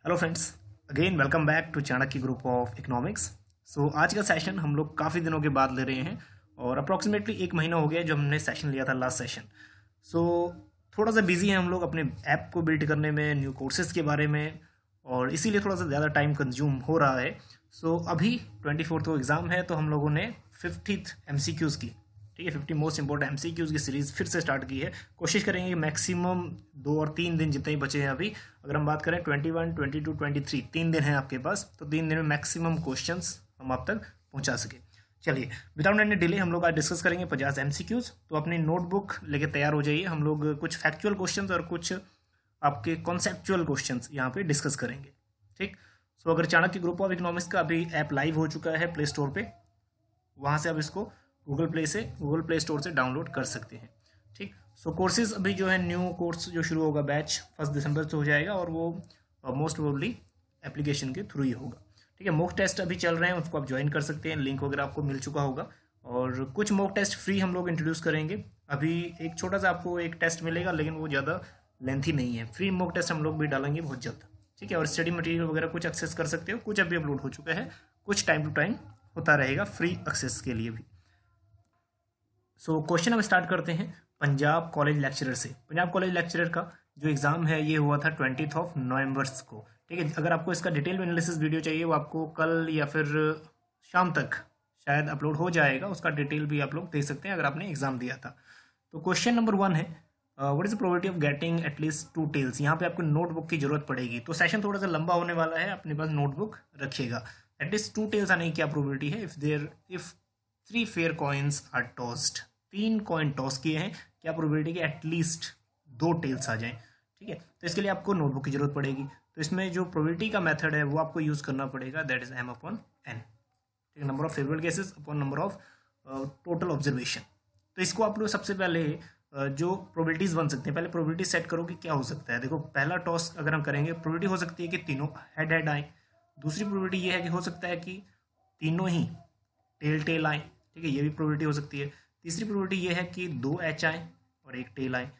Hello friends, again welcome back to Chanakya group of economics. So आज का session हम लोग काफ़ी दिनों के बाद ले रहे हैं और अप्रॉक्सीमेटली 1 महीना हो गया जो हमने सेशन लिया था लास्ट सेशन। सो थोड़ा सा बिजी हैं हम लोग अपने ऐप को बिल्ड करने में, न्यू कोर्सेज के बारे में, और इसीलिए थोड़ा सा ज़्यादा टाइम कंज्यूम हो रहा है। सो अभी 24th को एग्ज़ाम है तो हम लोगों ने 50th MCQs की, ठीक है, 50 मोस्ट इंपॉर्टेंट MCQs की सीरीज़ फिर से स्टार्ट की है। कोशिश करेंगे कि मैक्सिमम 2 और 3 दिन जितने ही बचे हैं अभी, अगर हम बात करें 21, 22, 23, 3 दिन हैं आपके पास, तो 3 दिन में मैक्सिमम क्वेश्चंस हम आप तक पहुंचा सके। चलिए, विदाउट एनी डिले हम लोग आज डिस्कस करेंगे 50 MCQs। तो अपनी नोटबुक लेके तैयार हो जाइए। हम लोग कुछ फैक्चुअल क्वेश्चंस और कुछ आपके कॉन्सेप्चुअल क्वेश्चंस यहाँ पे डिस्कस करेंगे, ठीक। सो अगर चाणक्य ग्रुप ऑफ इकोनॉमिक्स का अभी ऐप लाइव हो चुका है प्ले स्टोर पे, वहाँ से आप इसको गूगल प्ले स्टोर से डाउनलोड कर सकते हैं, ठीक। सो कोर्सेज अभी जो है, न्यू कोर्स जो शुरू होगा बैच 1 दिसंबर से हो जाएगा और वो मोस्ट प्रोबेबली एप्लीकेशन के थ्रू ही होगा, ठीक है। मॉक टेस्ट अभी चल रहे हैं, उसको आप ज्वाइन कर सकते हैं, लिंक वगैरह आपको मिल चुका होगा। और कुछ मॉक टेस्ट फ्री हम लोग इंट्रोड्यूस करेंगे। अभी एक छोटा सा आपको एक टेस्ट मिलेगा, लेकिन वो ज़्यादा लेंथी नहीं है। फ्री मॉक टेस्ट हम लोग भी डालेंगे बहुत जल्द, ठीक है। और स्टडी मटेरियल वगैरह कुछ एक्सेस कर सकते हो, कुछ अभी अपलोड हो चुका है, कुछ टाइम टू टाइम होता रहेगा फ्री एक्सेस के लिए भी। सो क्वेश्चन हम स्टार्ट करते हैं पंजाब कॉलेज लेक्चरर से। पंजाब कॉलेज लेक्चरर का जो एग्ज़ाम है ये हुआ था 20 नवंबर को, ठीक है। अगर आपको इसका डिटेल एनालिसिस वीडियो चाहिए, वो आपको कल या फिर शाम तक शायद अपलोड हो जाएगा। उसका डिटेल भी आप लोग देख सकते हैं अगर आपने एग्ज़ाम दिया था। तो क्वेश्चन नंबर 1 है, what is the probability of getting at least 2 tails. यहाँ पे आपको नोटबुक की जरूरत पड़ेगी, तो सेशन थोड़ा सा लंबा होने वाला है, अपने पास नोटबुक रखिएगा। एटलीस्ट 2 टेल्स आने की क्या प्रोबेबिलिटी है? If 3 fair coins are tossed, 3 coin toss किए हैं, क्या प्रोबेबिलिटी कि एटलीस्ट 2 टेल्स आ जाएं, ठीक है। तो इसके लिए आपको नोटबुक की जरूरत पड़ेगी। तो इसमें जो प्रोबेबिलिटी का मेथड है वो आपको यूज करना पड़ेगा, दैट इज m/n, ठीक है। Number of favourable cases upon number of total observation. तो इसको आप लोग सबसे पहले जो प्रोबेबिलिटीज बन सकते हैं, पहले प्रोबेबिलिटी सेट करो कि क्या हो सकता है। देखो, पहला टॉस अगर हम करेंगे, प्रोबेबिलिटी हो सकती है कि तीनों हेड हेड आए। दूसरी प्रोबेबिलिटी ये है कि हो सकता है कि तीनों ही टेल टेल आए, ठीक है, ये भी प्रोबेबिलिटी हो सकती है। तीसरी प्रोबेबिलिटी ये है कि 2 एच आए और 1 टेल आए।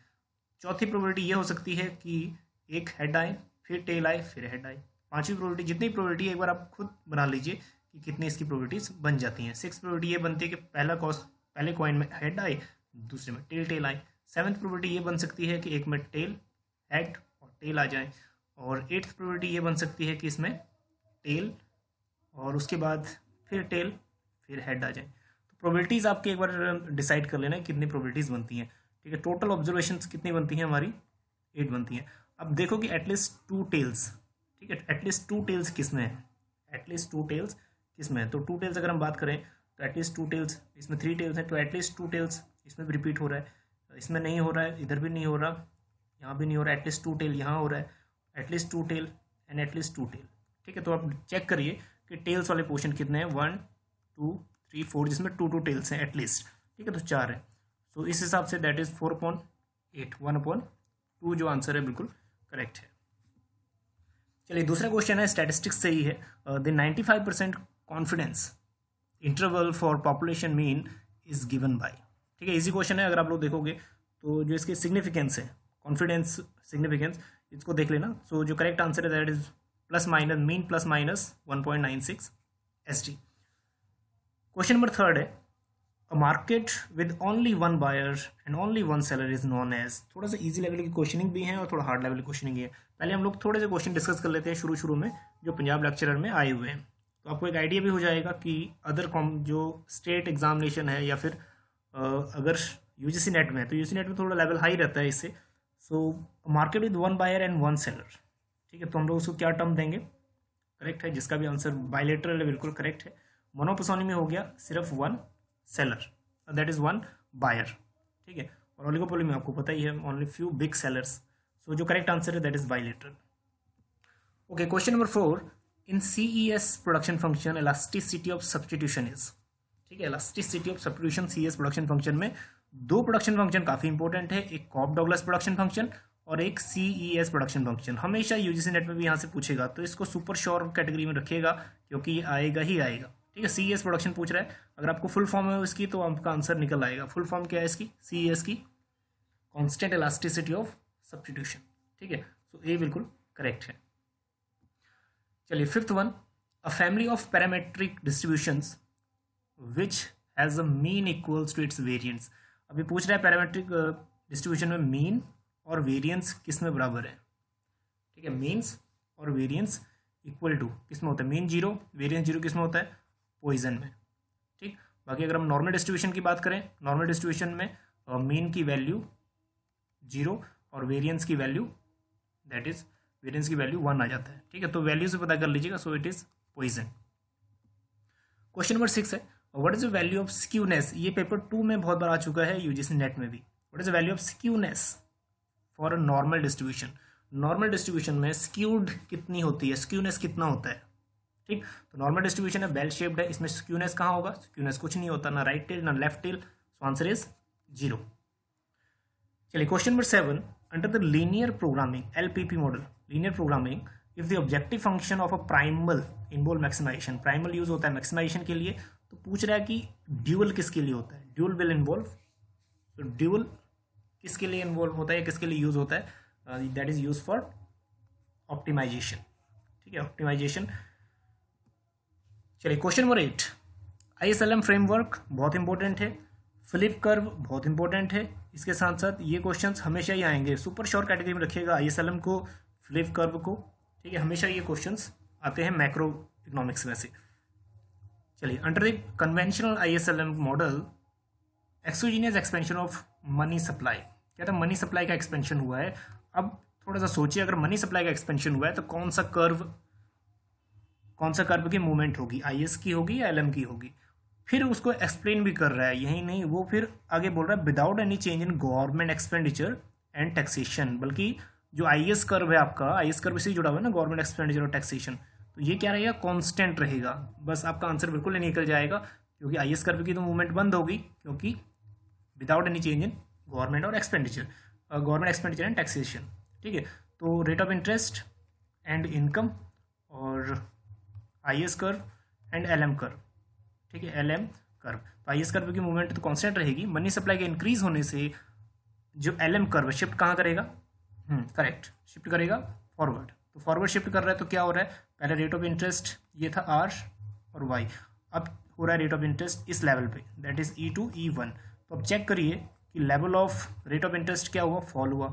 चौथी प्रोबेबिलिटी ये हो सकती है कि 1 हेड आए, फिर टेल आए, फिर हेड आए। पांचवी प्रोबेबिलिटी, जितनी प्रोबेबिलिटी एक बार आप खुद बना लीजिए कि कितनी इसकी प्रोबेबिलिटीज बन जाती हैं। 6 प्रोबेबिलिटी ये बनती है कि पहले कॉइन में हेड आए, दूसरे में टेल टेल आए। 7th प्रोबेबिलिटी ये बन सकती है कि एक में टेल, हेड और टेल आ जाए। और 8th प्रोबेबिलिटी ये बन सकती है कि इसमें टेल और उसके बाद फिर टेल, फिर हेड आ जाए। तो प्रोबेबिलिटीज़ आपके एक बार डिसाइड कर लेना है कितनी प्रोबेबिलिटीज़ बनती हैं, ठीक है। टोटल ऑब्जर्वेशन कितनी बनती हैं हमारी? 8 बनती हैं। अब देखो कि एटलीस्ट 2 टेल्स, ठीक है, एटलीस्ट 2 टेल्स किस में है, एटलीस्ट 2 टेल्स किस में है। तो 2 टेल्स अगर हम बात करें तो एटलीस्ट 2 टेल्स, इसमें 3 टेल्स हैं, तो एटलीस्ट 2 टेल्स इसमें भी रिपीट हो रहा है, इसमें नहीं हो रहा है, इधर भी नहीं हो रहा, यहाँ भी नहीं हो रहा। एटलीस्ट 2 टेल यहाँ हो रहा है, at least 2 tail and at least 2 tail, ठीक है। तो आप चेक करिए कि टेल्स वाले पोर्शन कितने हैं, 1 2 3 4, जिसमें 2 टेल्स हैं एटलीस्ट, ठीक है, तो 4 है। तो इस हिसाब से दैट इज 4/8, 1/2 जो आंसर है बिल्कुल करेक्ट है। चलिए, दूसरा क्वेश्चन है, स्टैटिस्टिक्स से ही है। The 95% confidence interval for population mean is given by, ठीक है। इजी क्वेश्चन है। अगर आप लोग देखोगे तो जो इसके सिग्निफिकेंस है, कॉन्फिडेंस सिग्निफिकेंस, इसको देख लेना। सो जो करेक्ट आंसर है that is mean plus minus 1.96 ST। Question number 3 है, a market with only 1 buyer and only 1 seller is known as. थोड़ा सा इजी लेवल की क्वेश्चनिंग भी है और थोड़ा हार्ड लेवल की क्वेश्चनिंग है। पहले हम लोग थोड़े से क्वेश्चन डिस्कस कर लेते हैं शुरू में, जो पंजाब लेक्चरर में आए हुए हैं, तो आपको एक आइडिया भी हो जाएगा कि अदर जो स्टेट एग्जामिनेशन है या फिर अगर यूजीसी नेट में है, तो यूजीसी नेट में थोड़ा लेवल हाई रहता है इससे। So market with 1 buyer and 1 seller, ठीक है, तो हम लोग उसको क्या टर्म देंगे? करेक्ट है, जिसका भी आंसर बायलेटरल है बिल्कुल करेक्ट है। मोनोपोसोनी में हो गया सिर्फ 1 सेलर, दैट इज 1 बायर, ठीक है। और ओलिगोपोली में आपको पता ही है, ओनली फ्यू बिग सेलर्स। सो जो करेक्ट आंसर है that is bilateral. Okay, question number 4, in CES production function elasticity of substitution is, ठीक है। Elasticity of substitution CES production function में 2 प्रोडक्शन फंक्शन काफी इंपॉर्टेंट है, एक कॉप डॉगलस प्रोडक्शन फंक्शन और एक CES प्रोडक्शन फंक्शन। हमेशा यूजीसी नेट में भी यहाँ से पूछेगा, तो इसको सुपर श्योर कैटेगरी में रखिएगा क्योंकि ये आएगा ही आएगा, ठीक है। CES प्रोडक्शन पूछ रहा है, अगर आपको फुल फॉर्म है इसकी तो आपका आंसर निकल आएगा। फुल फॉर्म क्या है इसकी? CES की कांस्टेंट इलास्टिसिटी ऑफ सब्स्टिट्यूशन, ठीक है। सो ये बिल्कुल करेक्ट है। चलिए fifth one, a family of parametric distributions which has a mean equals to its variants. अभी पूछ रहा है पैरामेट्रिक डिस्ट्रीब्यूशन में मीन और वेरिएंस किस में बराबर है। ठीक है, मीन्स और वेरिएंस इक्वल टू किस में होता है, मीन जीरो वेरिएंस जीरो किस में होता है, पॉइजन में। ठीक, बाकी अगर हम नॉर्मल डिस्ट्रीब्यूशन की बात करें, नॉर्मल डिस्ट्रीब्यूशन में मीन की वैल्यू जीरो और वेरिएंस की वैल्यू दैट इज वेरिएंस की वैल्यू 1 आ जाता है। ठीक है, तो वैल्यू से पता कर लीजिएगा, so it is Poisson. Question number 6 है, what is the value of skewness. ये पेपर 2 में बहुत बार आ चुका है, यूजीसी नेट में भी। What is the value of skewness for a normal distribution. Normal distribution में स्क्यूड कितनी होती है, स्क्यूनेस कितना होता है। ठीक, तो नॉर्मल डिस्ट्रीब्यूशन है, बेल शेप्ड है, इसमें स्क्यूनेस कहाँ होगा, स्क्यूनेस कुछ नहीं होता, ना राइट टेल ना left tail, so answer is 0। चलिए question number 7, under the linear programming LPP model, linear programming, if the objective function of a primal involve maximization, primal use होता है मैक्सिमाइजेशन के लिए, तो पूछ रहा है कि ड्यूअल किसके लिए होता है, ड्यूअल विल इन्वॉल्व, तो ड्यूअल किसके लिए इन्वॉल्व होता है या किसके लिए यूज होता है, that is use for optimisation. ठीक है, ऑप्टिमाइजेशन। चलिए क्वेश्चन नंबर 8, ISLM फ्रेमवर्क बहुत इंपॉर्टेंट है, फ्लिप कर्व बहुत इंपॉर्टेंट है, इसके साथ साथ ये क्वेश्चंस हमेशा ही आएंगे, सुपर शॉर्ट कैटेगरी में रखिएगा ISLM को, फ्लिप कर्व को। ठीक है, हमेशा ये क्वेश्चंस आते हैं मैक्रो इकोनॉमिक्स में से। चलिए, under the conventional ISLM model exogenous expansion of money supply, क्या था, मनी सप्लाई का एक्सपेंशन हुआ है। अब थोड़ा सा सोचिए, अगर मनी सप्लाई का एक्सपेंशन हुआ है तो कौन सा कर्व की मूवमेंट होगी, IS की होगी या LM की होगी। फिर उसको एक्सप्लेन भी कर रहा है, यही नहीं, वो फिर आगे बोल रहा है without any change in government expenditure and taxation, बल्कि जो IS कर्व है आपका, IS कर्व से जुड़ा हुआ है ना, गवर्नमेंट एक्सपेंडिचर और टैक्सेशन, तो ये क्या रहेगा, कांस्टेंट रहेगा। बस आपका आंसर बिल्कुल नहीं निकल जाएगा, क्योंकि IS कर्व की तो मूवमेंट बंद होगी, क्योंकि without any change in government और expenditure, government expenditure and taxation. ठीक है, तो rate of interest and income और IS curve and LM curve. ठीक है, LM कर्व, तो IS कर्व की मूवमेंट तो कांस्टेंट रहेगी, मनी सप्लाई के इंक्रीज होने से जो LM कर्व शिफ्ट कहाँ करेगा, करेक्ट, शिफ्ट करेगा फॉरवर्ड। तो फॉरवर्ड शिफ्ट कर रहा है तो क्या हो रहा है, पहले रेट ऑफ इंटरेस्ट ये था R और Y, अब हो रहा है रेट ऑफ इंटरेस्ट इस लेवल पे, दैट इज E2 E1। तो अब चेक करिए कि level of rate of interest क्या हुआ, फॉल हुआ,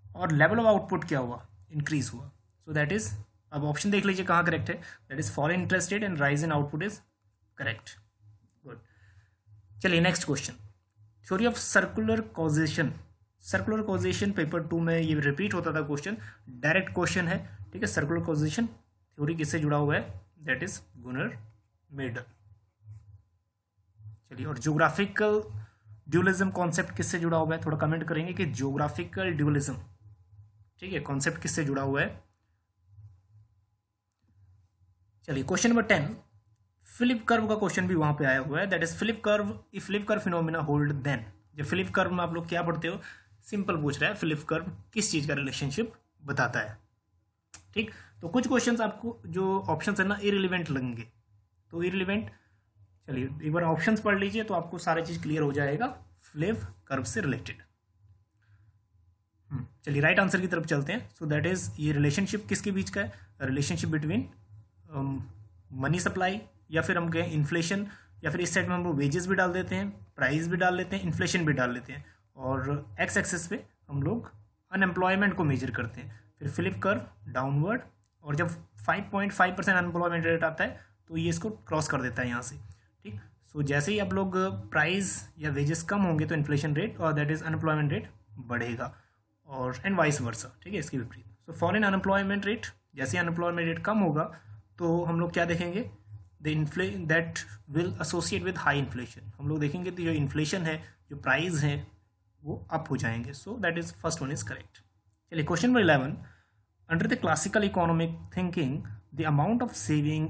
और लेवल ऑफ आउटपुट क्या हुआ, इंक्रीज हुआ। सो दैट इज, अब ऑप्शन देख लीजिए कहाँ करेक्ट है, that is fall in interest rate and rise in output is correct. Good. चलिए next question, theory of circular causation. Circular causation paper 2 में ये रिपीट होता था क्वेश्चन, डायरेक्ट क्वेश्चन है। ठीक है, सर्कुलर कॉजेशन थ्योरी किससे जुड़ा हुआ है, दैट इज गुनर मेडल। चलिए, और ज्योग्राफिकल ड्यूअलिज्म कॉन्सेप्ट किससे जुड़ा हुआ है, थोड़ा कमेंट करेंगे कि ज्योग्राफिकल ड्यूअलिज्म, ठीक है, कॉन्सेप्ट किससे जुड़ा हुआ है। चलिए क्वेश्चन नंबर 10, फ्लिप कर्व का क्वेश्चन भी वहां पे आया हुआ है, that is flip curve, if flip curve phenomena hold then. जब फ्लिप कर्व में आप लोग क्या पढ़ते हो, सिंपल पूछ रहा है फ्लिप कर्व किस चीज का रिलेशनशिप बताता है। ठीक, तो कुछ क्वेश्चंस आपको जो ऑप्शंस है ना इररिलेवेंट लगेंगे, तो इररिलेवेंट, चलिए एक बार ऑप्शंस पढ़ लीजिए तो आपको सारी चीज क्लियर हो जाएगा फ्लिप कर्व से रिलेटेड। चलिए राइट आंसर की तरफ चलते हैं। सो दैट इज, ये रिलेशनशिप किसके बीच का है, रिलेशनशिप बिटवीन मनी सप्लाई, या फिर हम कहें इन्फ्लेशन, या फिर इस साइड में हम लोग वेजेस भी डाल देते हैं, प्राइस भी डाल देते हैं, इन्फ्लेशन भी डाल देते हैं, और एक्स एक्सिस पे हम लोग अनएम्प्लॉयमेंट को मेजर करते हैं। फिर फ्लिप कर्व डाउनवर्ड, और जब 5.5% अनएम्प्लॉयमेंट रेट आता है तो ये इसको क्रॉस कर देता है यहाँ से। ठीक, सो जैसे ही आप लोग प्राइस या वेजेस कम होंगे तो इन्फ्लेशन रेट और दैट इज अनएम्प्लॉयमेंट रेट बढ़ेगा, और एंड वाइस वर्सा। ठीक है, इसके विपरीत। So for in unemployment rate, जैसे अनएम्प्लॉयमेंट रेट कम होगा तो हम लोग क्या देखेंगे, that will associate with high inflation. हम लोग देखेंगे तो जो इन्फ्लेशन है, जो प्राइस है, वो अप हो जाएंगे। So that is first one is correct. चलिए question number 11, under the classical economic thinking the amount of saving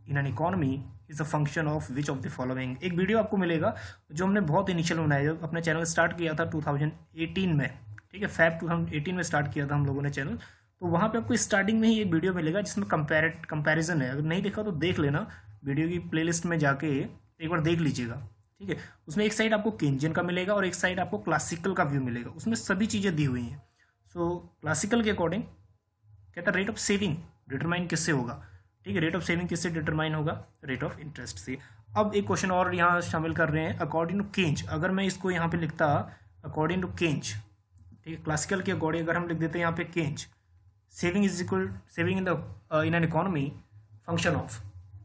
in an economy is a function of which of the following. एक video आपको मिलेगा जो हमने बहुत initial बनाया, जो अपने चैनल स्टार्ट किया था 2018 में। ठीक है, फैब 2018 में स्टार्ट किया था हम लोगों ने चैनल, तो वहाँ पे आपको स्टार्टिंग में ही एक वीडियो मिलेगा जिसमें कंपैरिजन है। अगर नहीं देखा तो देख लेना, वीडियो की प्लेलिस्ट में जाके एक बार देख लीजिएगा। ठीक है, उसमें एक साइड आपको केंजियन का मिलेगा और एक साइड आपको क्लासिकल का व्यू मिलेगा, उसमें सभी चीज़ें दी हुई हैं। सो क्लासिकल के अकॉर्डिंग कहता है रेट ऑफ सेविंग डिटरमाइन किससे होगा, ठीक है, रेट ऑफ सेविंग किससे डिटरमाइन होगा, रेट ऑफ इंटरेस्ट से। अब एक क्वेश्चन और यहाँ शामिल कर रहे हैं, अकॉर्डिंग टू केंज, अगर मैं इसको यहाँ पे लिखता अकॉर्डिंग टू केंज, ठीक है, क्लासिकल के अकॉर्डिंग अगर हम लिख देते हैं यहाँ पे Keynes, saving is equal saving in an economy function of,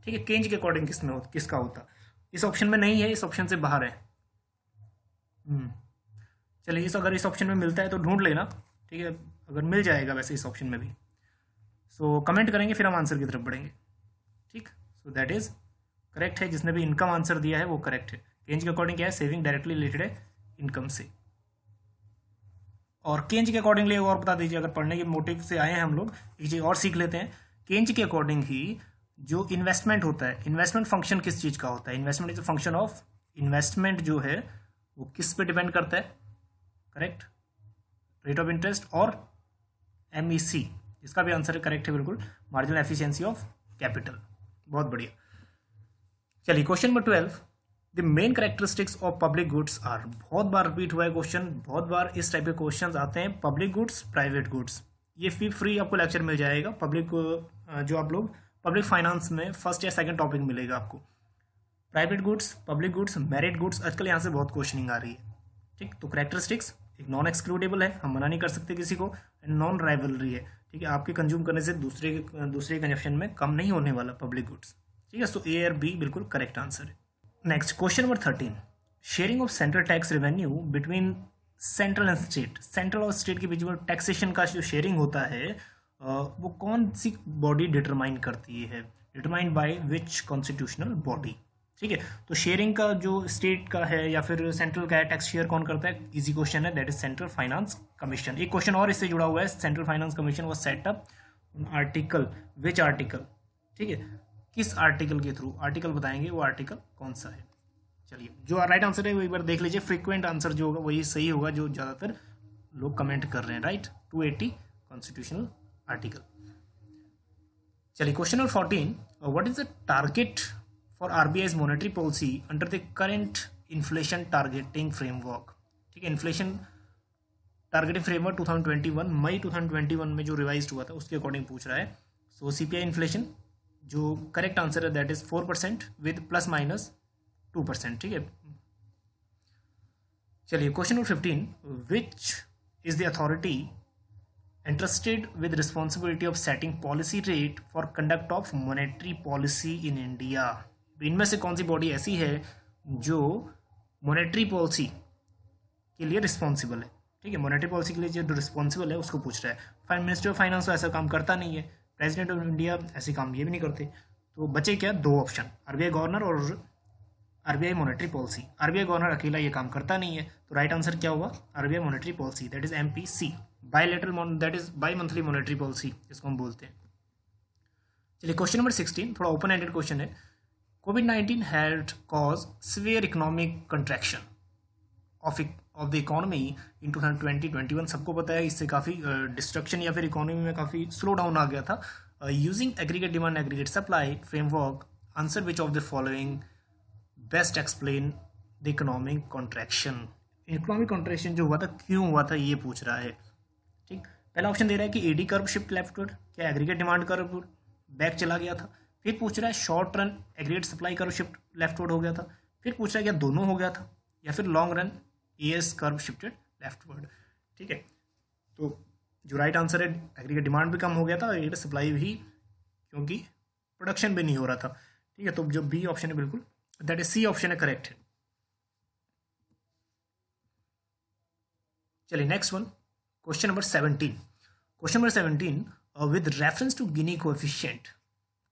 ठीक है, केंज के अकॉर्डिंग किसका होता, इस ऑप्शन में नहीं है, इस ऑप्शन से बाहर है। चलिए अगर इस ऑप्शन में मिलता है तो ढूंढ लेना, ठीक है, अगर मिल जाएगा वैसे इस ऑप्शन में भी, सो कमेंट करेंगे फिर हम आंसर की तरफ बढ़ेंगे, ठीक। सो दैट इज करेक्ट है, जिसने भी इनकम आंसर दिया है वो करेक्ट है। केंज के अकॉर्डिंग क्या है, सेविंग डायरेक्टली रिलेटेड है इनकम से। और केंज के अकॉर्डिंगली और बता दीजिए, अगर पढ़ने के मोटिव से आए हैं हम लोग, एक चीज़ और सीख लेते हैं। केंज के अकॉर्डिंग ही जो इन्वेस्टमेंट होता है, इन्वेस्टमेंट फंक्शन किस चीज़ का होता है, investment is a function of, investment जो है वो किस पे डिपेंड करता है, करेक्ट, रेट ऑफ इंटरेस्ट और MEC, इसका भी आंसर करेक्ट है बिल्कुल, मार्जिनल एफिशिएंसी ऑफ कैपिटल। बहुत बढ़िया। चलिए question number 12, the main characteristics of public goods are, बहुत बार रिपीट हुआ है क्वेश्चन, बहुत बार इस टाइप के क्वेश्चन आते हैं, पब्लिक गुड्स, प्राइवेट गुड्स। ये फ्री आपको लेक्चर मिल जाएगा, पब्लिक जो आप लोग पब्लिक फाइनेंस में फर्स्ट या सेकंड टॉपिक मिलेगा आपको, private goods, public goods, merit goods, आजकल यहाँ से बहुत क्वेश्चनिंग आ रही है, ठीक। तो कैरेक्टरिस्टिक्स एक नॉन एक्सक्लूडेबल है, हम मना नहीं कर सकते किसी को, नॉन राइवलरी है, ठीक है, आपके कंज्यूम करने से दूसरे कंजप्शन में कम नहीं होने वाला पब्लिक गुड्स, ठीक है। सो A और B बिल्कुल करेक्ट आंसर है। Next question number 13, sharing of central tax revenue between central and state, central और स्टेट के बीच में टैक्सेशन का जो शेयरिंग होता है वो कौन सी बॉडी डिटरमाइन करती है, determined by which constitutional body, ठीक है। तो शेयरिंग का जो स्टेट का है या फिर सेंट्रल का है, टैक्स शेयर कौन करता है, इजी क्वेश्चन है, that is central finance commission. एक क्वेश्चन और इससे जुड़ा हुआ है, central finance commission was set up article, which article, ठीक है, किस आर्टिकल के थ्रू, आर्टिकल बताएंगे वो आर्टिकल कौन सा है। चलिए जो राइट आंसर है वो एक बार देख लीजिए, फ्रीक्वेंट आंसर जो होगा वही सही होगा, जो ज़्यादातर लोग कमेंट कर रहे हैं, राइट, 280 कॉन्स्टिट्यूशनल आर्टिकल। चलिए question number 14, what is the target for RBI's monetary policy under the current inflation targeting framework, ठीक है, इन्फ्लेशन टारगेटिंग फ्रेमवर्क 2021 मई 2021 में जो रिवाइज हुआ था उसके अकॉर्डिंग पूछ रहा है। सो CPI इन्फ्लेशन जो करेक्ट आंसर है दैट इज 4% विद ±2%, ठीक है। चलिए question number 15, which is the authority entrusted with responsibility of setting policy rate for conduct of monetary policy in India, इनमें से कौन सी बॉडी ऐसी है जो मॉनेटरी पॉलिसी के लिए रिस्पॉन्सिबल है, ठीक है, मॉनेटरी पॉलिसी के लिए जो रिस्पॉन्सिबल है उसको पूछ रहा है। मिनिस्ट्री ऑफ फाइनेंस तो ऐसा काम करता नहीं है, प्रेसिडेंट ऑफ इंडिया ऐसे काम ये भी नहीं करते, तो बचे क्या, दो ऑप्शन, RBI गवर्नर और RBI monetary policy. RBI governor अकेला ये काम करता नहीं है, तो राइट आंसर क्या होगा, RBI monetary policy, that is MPC, bilateral, that is by monthly monetary policy जिसको हम बोलते हैं। चलिए क्वेश्चन नंबर 16, थोड़ा ओपन एंडेड क्वेश्चन है। COVID-19 had cause severe economic contraction of the economy in 2020-21, सबको पता है इससे काफ़ी डिस्ट्रक्शन या फिर इकोनॉमी में काफ़ी स्लो डाउन आ गया था। Using aggregate demand aggregate supply framework, answer which of the following best explain the economic contraction, economic contraction जो हुआ था क्यों हुआ था ये पूछ रहा है, ठीक। पहला ऑप्शन दे रहा है कि एडी कर्व शिफ्ट लेफ्टवर्ड, क्या एग्रीगेट डिमांड कर्व बैक चला गया था, फिर पूछ रहा है short run aggregate supply curve shift leftward हो गया था, फिर पूछ रहा है क्या दोनों हो गया था, या फिर long run ES curve shifted leftward, ठीक है। तो जो राइट आंसर है, एग्रीगेट डिमांड भी कम हो गया था और एग्रीगेट सप्लाई भी, क्योंकि प्रोडक्शन भी नहीं हो रहा था, ठीक है। तो जो B ऑप्शन है बिल्कुल, दैट इज C ऑप्शन है, करेक्ट है। चलिए next one, question number 17, question number 17, with reference to Gini coefficient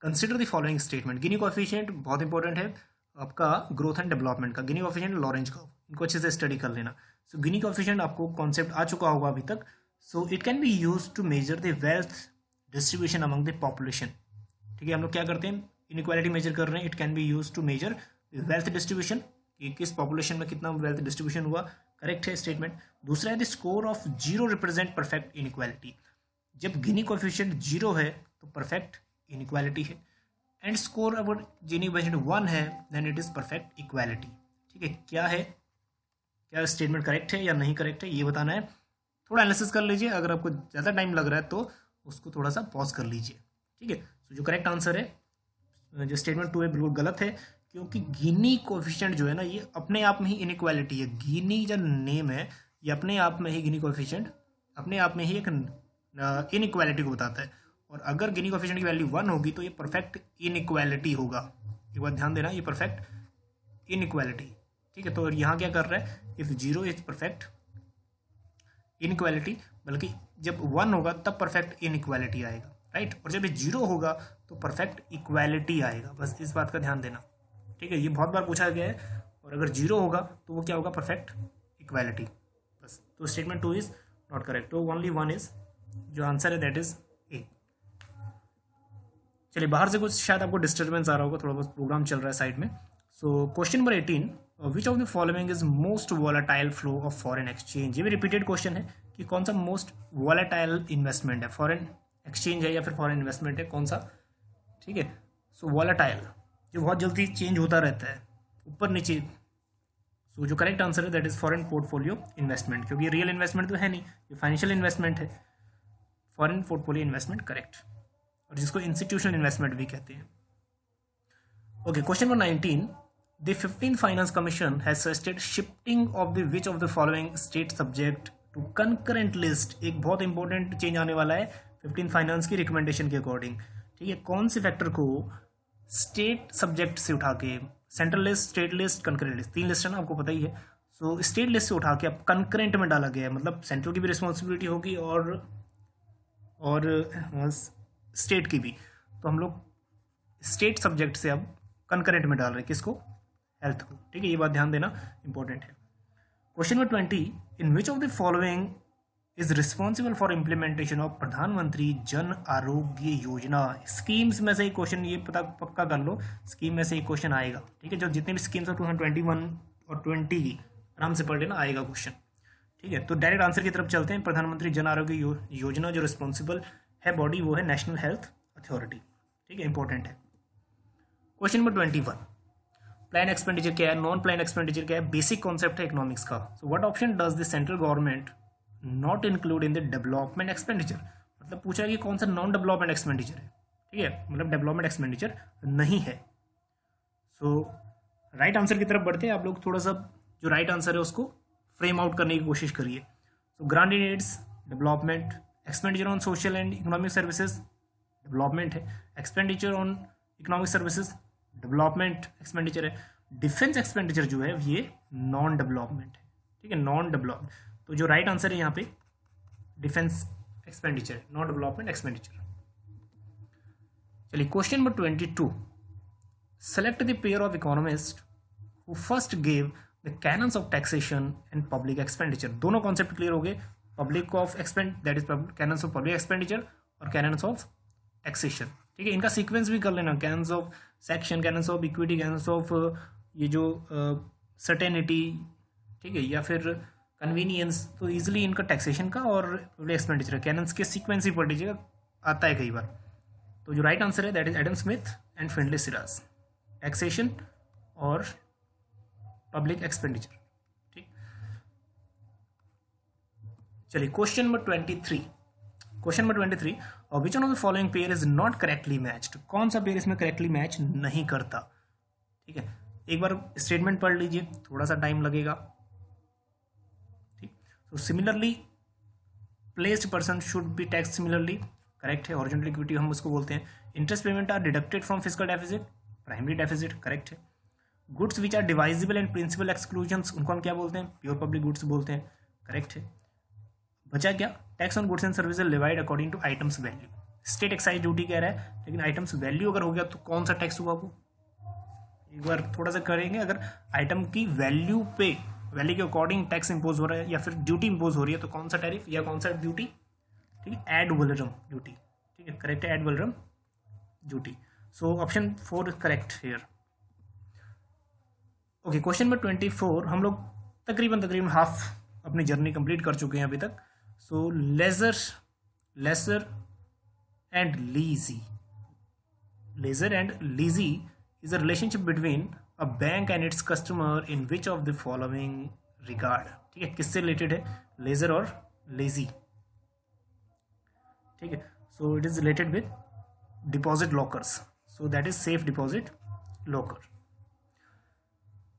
consider the following statement. Gini coefficient बहुत इंपॉर्टेंट है आपका ग्रोथ एंड डेवलपमेंट का, गिनी कोएफिशिएंट, लॉरेंज कर्व, इनको अच्छे से स्टडी कर लेना। सो गिनी कोएफिशिएंट आपको कॉन्सेप्ट आ चुका होगा अभी तक। So it can be use to measure the wealth distribution among the population, ठीक है। हम लोग क्या करते हैं, इनइक्वालिटी मेजर कर रहे हैं, it can be use to measure wealth distribution, कि किस पॉपुलेशन में कितना वेल्थ डिस्ट्रीब्यूशन हुआ, करेक्ट है स्टेटमेंट। दूसरा है the score of 0 represent perfect inequality, जब गिनी कोएफिशिएंट 0 है तो परफेक्ट इनइक्वालिटी है, एंड स्कोर अगर गिनी कोएफिशिएंट 1 है then it is perfect equality, ठीक है। क्या है, क्या स्टेटमेंट करेक्ट है या नहीं करेक्ट है ये बताना है। थोड़ा एनालिसिस कर लीजिए, अगर आपको ज़्यादा टाइम लग रहा है तो उसको थोड़ा सा पॉज कर लीजिए, ठीक है। तो जो करेक्ट आंसर है जो स्टेटमेंट 2 है बिल्कुल गलत है, क्योंकि गिनी कोफिशिएंट जो है ना, ये अपने आप में ही इनइक्वालिटी है। गिनी जो नेम है ये अपने आप में ही, गिनी कोफिशिएंट अपने आप में ही एक इनइक्वालिटी को बताता है। और अगर गिनी कोफिशिएंट की वैल्यू 1 होगी तो ये परफेक्ट इनइक्वालिटी होगा। एक बात ध्यान देना, ये परफेक्ट इनइक्वालिटी, ठीक है। तो यहाँ क्या कर रहा है, इफ 0 इज परफेक्ट इनइक्वालिटी, बल्कि जब 1 होगा तब परफेक्ट इनइक्वालिटी आएगा, राइट। और जब ये 0 होगा तो परफेक्ट इक्वालिटी आएगा। बस इस बात का ध्यान देना, ठीक है। ये बहुत बार पूछा गया है। और अगर 0 होगा तो वो क्या होगा, परफेक्ट इक्वालिटी। बस, तो स्टेटमेंट 2 इज नॉट करेक्ट। तो ओनली 1 इज जो आंसर है, दैट इज ए। चलिए, बाहर से कुछ शायद आपको डिस्टर्बेंस आ रहा होगा, थोड़ा बहुत प्रोग्राम चल रहा है साइड में। सो question number 18, which of the following is most volatile flow of foreign exchange. ये भी रिपीटेड क्वेश्चन है कि कौन सा मोस्ट वॉलेटाइल इन्वेस्टमेंट है, फॉरेन एक्सचेंज है या फिर फॉरेन इन्वेस्टमेंट है, कौन सा, ठीक है। सो वॉलेटाइल जो बहुत जल्दी चेंज होता रहता है, ऊपर नीचे। सो जो करेक्ट आंसर है that is foreign portfolio investment, क्योंकि रियल इन्वेस्टमेंट तो है नहीं, ये फाइनेंशियल इन्वेस्टमेंट है। फॉरेन पोर्टफोलियो इन्वेस्टमेंट करेक्ट, और जिसको इंस्टीट्यूशनल इन्वेस्टमेंट भी कहते हैं। Okay, question number 19, the 15th finance commission has suggested shifting of the which of the following state subject to concurrent list. एक बहुत इंपॉर्टेंट चेंज आने वाला है 15th फाइनेंस की रिकमेंडेशन के अकॉर्डिंग, ठीक है। कौन से फैक्टर को स्टेट सब्जेक्ट से उठा के, central list, state list, concurrent list, 3 list है ना, आपको पता ही है। सो स्टेट लिस्ट से उठा के अब कंकरेंट में डाला गया है, मतलब सेंट्रल की भी रिस्पॉन्सिबिलिटी होगी और स्टेट की भी। तो हम लोग स्टेट सब्जेक्ट से अब कंकरेंट में डाल रहे हैं किसको, हेल्थ को, ठीक है। ये बात ध्यान देना, इंपॉर्टेंट है। Question number 20, in which of the following is responsible for implementation of प्रधानमंत्री जन आरोग्य योजना। स्कीम्स में से एक क्वेश्चन, ये पक्का कर लो, स्कीम में से एक क्वेश्चन आएगा, ठीक है। जो जितने भी स्कीम्स है 2021 और 20 की आराम से पढ़ लेना, आएगा क्वेश्चन, ठीक है। तो डायरेक्ट आंसर की तरफ चलते हैं। प्रधानमंत्री जन आरोग्य योजना जो रिस्पॉन्सिबल है बॉडी, वो है नेशनल हेल्थ अथॉरिटी, ठीक है, इंपॉर्टेंट है। क्वेश्चन नंबर 21, प्लान एक्सपेंडिचर क्या है, नॉन प्लान एक्सपेंडिचर क्या है, बेसिक कॉन्सेप्ट है इकोनॉमिक्स का। So what option does the central government not include in the development expenditure. मतलब पूछा है कि कौन सा नॉन डेवलपमेंट एक्सपेंडिचर है, ठीक है, मतलब डेवलपमेंट एक्सपेंडिचर नहीं है। सो राइट आंसर की तरफ बढ़ते हैं। आप लोग थोड़ा सा जो राइट आंसर है उसको फ्रेम आउट करने की कोशिश करिए। So grant in aids development, expenditure on social and economic services development है, expenditure on economic services development expenditure है, डिफेंस एक्सपेंडिचर जो है ये नॉन डेवलपमेंट है, ठीक है, नॉन डेवलपमेंट। तो जो राइट आंसर है यहाँ पे डिफेंस एक्सपेंडिचर है, नॉन डेवलपमेंट एक्सपेंडिचर। चलिए, question number 22, select the pair of economist who first gave the cannons of taxation and public expenditure. दोनों कॉन्सेप्ट क्लियर हो गए, public of expand that is cannons of public expenditure और cannons of taxation, ठीक है। इनका sequence भी कर लेना, cannons of section, cannons of equity, cannons of ये जो सर्टेनिटी, ठीक है, या फिर कन्वीनियंस। तो इजीली इनका टैक्सेशन का और पब्लिक एक्सपेंडिचर कैनन्स के सीक्वेंस ही पढ़ लीजिएगा, आता है कई बार। तो जो राइट आंसर है that is Adam Smith and Findlay Siraj, taxation और पब्लिक एक्सपेंडिचर, ठीक। चलिए, question number 23, question number 23, which one of the following pair is not correctly matched. कौन सा पेयर इसमें करेक्टली मैच नहीं करता, ठीक है। एक बार स्टेटमेंट पढ़ लीजिए, थोड़ा सा टाइम लगेगा, ठीक। तो similarly placed person should be tax similarly, correct है। हॉरिजॉन्टल इक्विटी हम उसको बोलते हैं। Interest payment are deducted from fiscal deficit, primary deficit, correct है। Goods which are divisible and principal exclusions, उनको हम क्या बोलते हैं, प्योर पब्लिक गुड्स बोलते हैं, करेक्ट है। बचा क्या, tax on goods and services levied according to items value. State excise duty कह रहा है, लेकिन आइटम्स वैल्यू अगर हो गया तो कौन सा टैक्स हुआ वो, एक बार थोड़ा सा करेंगे। अगर आइटम की वैल्यू पे, वैल्यू के अकॉर्डिंग टैक्स इंपोज हो रहा है या फिर ड्यूटी इंपोज हो रही है, तो कौन सा टैरिफ या कौन सा ड्यूटी, ठीक है, एड वैलोरम ड्यूटी, ठीक है, करेक्ट है, ad valorem duty. So option 4 is correct here. Okay, question number 24, हम लोग तकरीबन हाफ अपनी जर्नी कंप्लीट कर चुके हैं अभी तक। So lessor and lessee is a relationship between a bank and its customer in which of the following regard, ठीक है, किससे रिलेटेड है, लेजर और लेजी, ठीक है। सो it is related with deposit lockers. So that is safe deposit locker.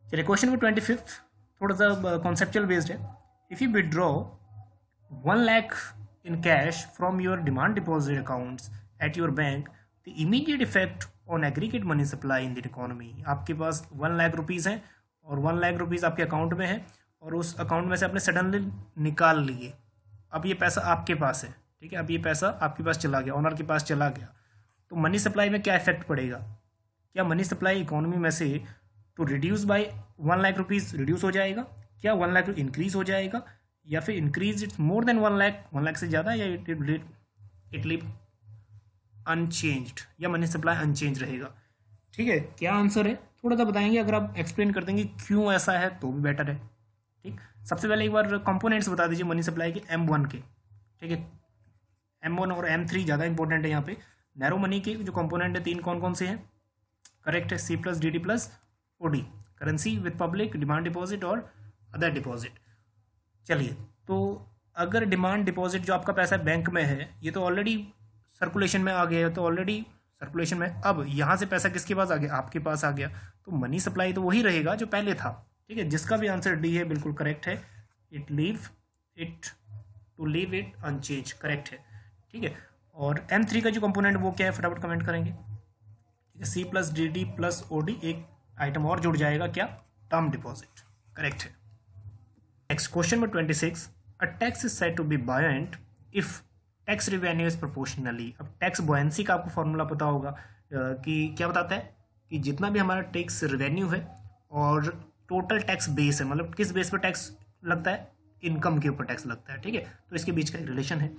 चलिए question number 25 थोड़ा सा कॉन्सेप्चुअल बेस्ड है। If you withdraw 1 lakh in cash from your demand deposit accounts at your bank, the immediate effect on aggregate money supply in the economy। आपके पास 1 lakh rupees हैं और 1 lakh rupees आपके account में है और उस अकाउंट में से आपने सडनली निकाल लिए। अब ये पैसा आपके पास है, ठीक है, अब ये पैसा आपके पास चला गया, ओनर के पास चला गया, तो मनी सप्लाई में क्या इफेक्ट पड़ेगा? क्या मनी सप्लाई इकोनॉमी में से तो reduce by 1 lakh rupees reduce हो जाएगा, क्या 1 लाख इंक्रीज हो जाएगा, या फिर increase it's more than 1 lakh से ज़्यादा, या इट लिव अनचेंज्ड, या मनी सप्लाई अनचेंज रहेगा? ठीक है, क्या आंसर है थोड़ा सा बताएंगे। अगर आप एक्सप्लेन कर देंगे क्यों ऐसा है तो भी बेटर है। ठीक, सबसे पहले एक बार कंपोनेंट्स बता दीजिए मनी सप्लाई के M1 के। ठीक है, M1 और M3 ज़्यादा इंपॉर्टेंट है यहाँ पे। नैरो मनी के जो कंपोनेंट है 3 कौन कौन से हैं? करेक्ट है, C+DD+OD, currency with public, demand deposit और अदर डिपॉजिट। चलिए, तो अगर डिमांड डिपॉजिट जो आपका पैसा बैंक में है ये तो ऑलरेडी सर्कुलेशन में आ गया है, तो ऑलरेडी सर्कुलेशन में, अब यहाँ से पैसा किसके पास आ गया? आपके पास आ गया, तो मनी सप्लाई तो वही रहेगा जो पहले था। ठीक है, जिसका भी आंसर डी है बिल्कुल करेक्ट है। To leave it unchanged, correct है। ठीक है, और M3 का जो कंपोनेंट वो क्या है फटाफट कमेंट करेंगे। ठीक है, C+DD+OD, एक आइटम और जुड़ जाएगा, क्या? टर्म डिपॉजिट, करेक्ट है। Next question number 26, a tax is said to be buoyant if tax revenue is proportionally. अब टैक्स बॉयंसी का आपको फॉर्मूला पता होगा कि क्या बताता है कि जितना भी हमारा टैक्स रिवेन्यू है और टोटल टैक्स बेस है, मतलब किस बेस पर टैक्स लगता है? इनकम के ऊपर टैक्स लगता है। ठीक है, तो इसके बीच का एक रिलेशन है।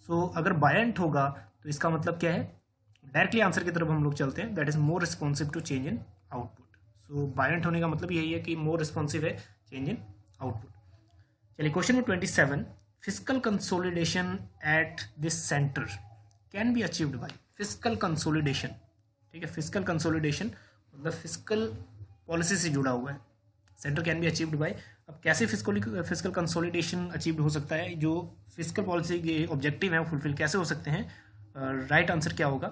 सो अगर बायंट होगा तो इसका मतलब क्या है? डायरेक्टली आंसर की तरफ हम लोग चलते हैं, that is more responsive to change in output. So buoyant होने का मतलब यही है कि मोर रिस्पॉन्सिव है चेंज इन आउटपुट। चलिए question number 27, fiscal consolidation at this centre can be achieved by. Fiscal consolidation, ठीक है, फिजिकल कंसोलिडेशन मतलब फिजिकल पॉलिसी से जुड़ा हुआ है। Centre can be achieved by, अब कैसे फिजिकल कंसोलिडेशन अचीव्ड हो सकता है? जो फिजिकल पॉलिसी के ऑब्जेक्टिव हैं वो फुलफिल कैसे हो सकते हैं? राइट आंसर क्या होगा?